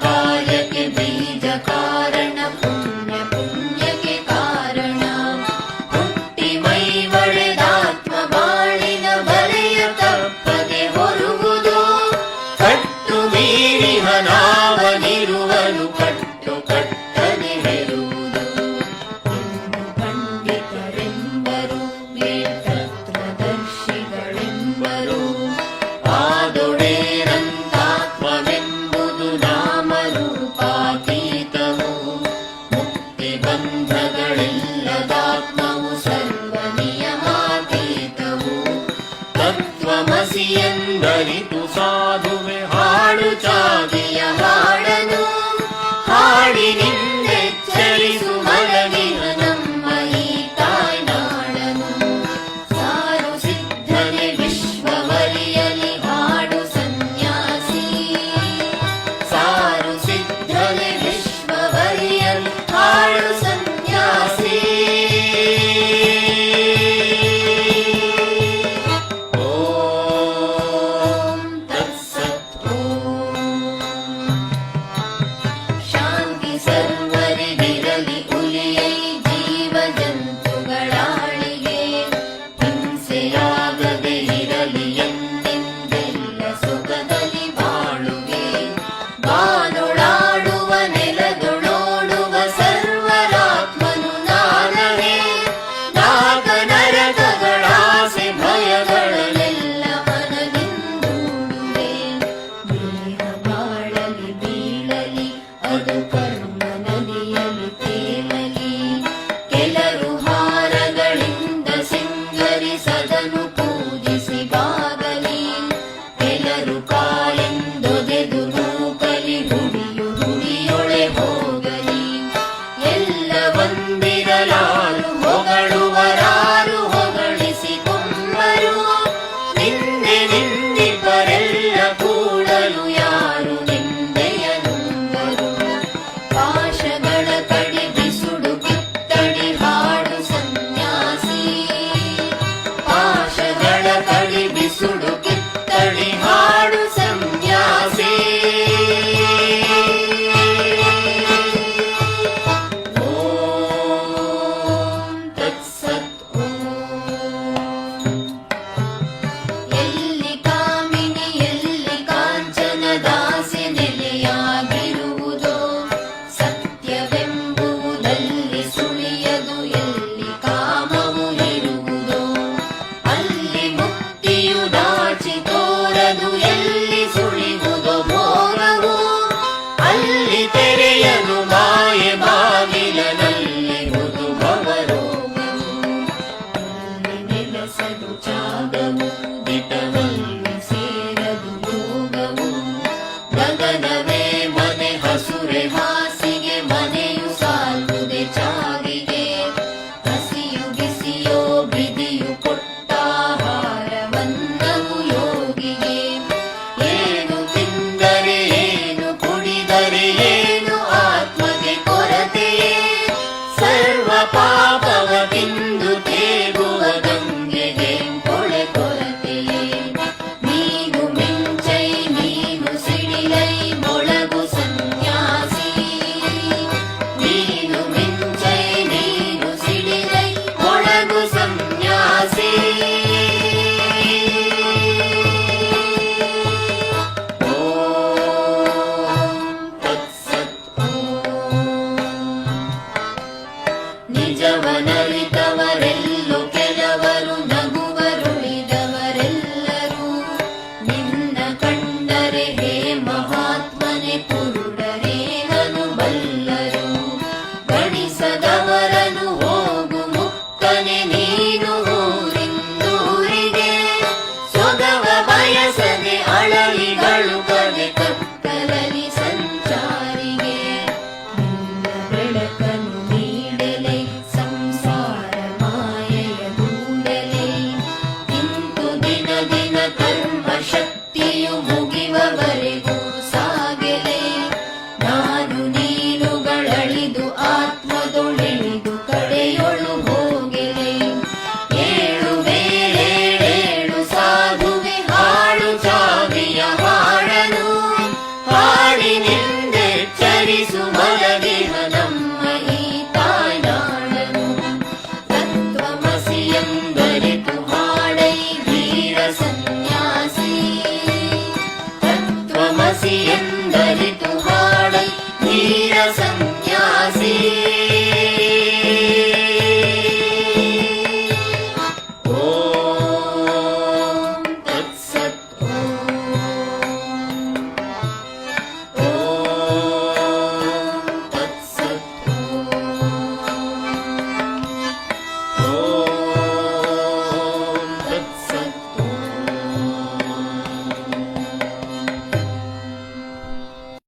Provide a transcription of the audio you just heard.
ಕಾರ್ಯಕ್ಕೆ ಬೀಜ ಕಾರಣ, ಪುಣ್ಯ ಪುಣ್ಯಕ್ಕೆ ಕಾರಣ. ಹುಟ್ಟಿ ಮೈ ಒಡೆದಾತ್ಮ ಬಾಳಿನ ಬಲೆಯ ತಪ್ಪದೆ ಹೊರುವುದು. ಕಟ್ಟು ಮೀರಿ ಹನಾವನಿರುವನು ಕಟ್ಟು ಕಟ್ಟನೆ ಹೆರುವುದು. ಪಂಡಿತರೆಂಬರು ವೇದತತ್ವದರ್ಶಿಗಳೆಂಬರು ಆದೊಡೇರಂತಾತ್ಮವೆಂಬುದು ನಾಮರೂಪಾತೀತವು. ಮುಕ್ತಿ ಬಂಧಗಳೆಲ್ಲದಾತ್ಮವು ಸರ್ವ ನಿಯಮಾತೀತವು. ತತ್ವಮಸಿ ಎಂದರಿತು ಸಾಧುವೆ ಹಾಡು ಚಾದಿಯ ಹಾಡನು. ಹಾಡಿನಿಂದೆಚ್ಚರಿಸು ಮಲಗಿನ ನಮ್ಮ ಈ ತಾಯ್ನಾಡನು. ಸಾರು ಸಿದ್ಧನೆ ವಿಶ್ವವರಿಯಲಿ ಹಾಡು ಸನ್ಯಾಸಿ. ಸಾರು ಸಿದ್ಧನೆ ವಿಶ್ವವರಿಯಲಿ ಹಾಡು ಸನ್ಯಾಸಿ. ಓಂ ತತ್ಸತ್. ಶಾಂತಿ ಸರ್ವರಿಗಿರಲಿ ಉಲಿಯೈ ಜೀವ ಜಂತುಗಳಾಳಿಗೆ. ಹಿಂಸೆಯಾಗದೆ ಇರಲಿ ಎಂದೆಂದೆಲ್ಲ ಸುಖದಲ್ಲಿ ಬಾಳುಗೆ. ಬಾನೊಳಾಡುವ ನೆಲದೊಳೋಡುವ ಸರ್ವರಾತ್ಮನು ನಾನವೇ. ನಾಗ ನರಕಗಳಾಸೆ ಭಯಗಳನ್ನೆಲ್ಲ ಮನದಿಂದೂಡುವೆ. ದೇಹ ಬಾಳಲಿ ಬೀಳಲಿ ಅದು ಕರ್ಮ ನದಿಯಲಿ ತೇಲಲಿ. ಕೆಲರು ಹಾರಗಳಿಂದ ಸಿಂಗರಿಸದನು ಪೂಜಿಸಿ ಬಾಗಲಿ. ಕೆಲರು ಕಾಲೆಂದೊದೆದು ನೂಕಲಿ ಹುಡಿಯು ಹುಡಿಯೊಳೆ ಹೋಗಲಿ. ಎಲ್ಲ ಒಂದಿರಲಾರು ಹೊಗಳುವರಾರು ಹೊಗಳಿಸಿಕೊಂಬರು. ನಿಂದೆ ನಿಂದಿಪರೆಲ್ಲ ಕೂಡಲು ಯಾರು ನಿಂದೆಯ ನುಂಗರು. ಪಾಶಗಳ ಕಡಿ ಬಿಸುಡು ಕಿತ್ತಡಿ ಹಾಡು ಸನ್ಯಾಸಿ. ಪಾಶಗಳ ಕಡಿ ಬಿಸುಡು ಕಿತ್ತಡಿ ಹಾಡು ಸನ್ಯಾಸಿ. ಓಂ ತತ್ಸತ್. ಎಲ್ಲಿ ಕಾಮಿನಿ ಎಲ್ಲಿ ಕಾಂಚನ ದಾಸಿ ನೆಲೆಯಾಗಿರುವುದೋ. ಸತ್ಯವೆಂಬುವುದಲ್ಲಿ ಸುಳಿಯದು ಎಲ್ಲಿ ಕಾಮವು ಇರುವುದೋ. ಅಲ್ಲಿ ಮುಕ್ತಿಯು ದಾಚಿ ತೋರದು ಎಲ್ಲಿ ಸುಳಿವುದೋ ಭೋಗವು. ಅಲ್ಲಿ ತೆರೆಯದು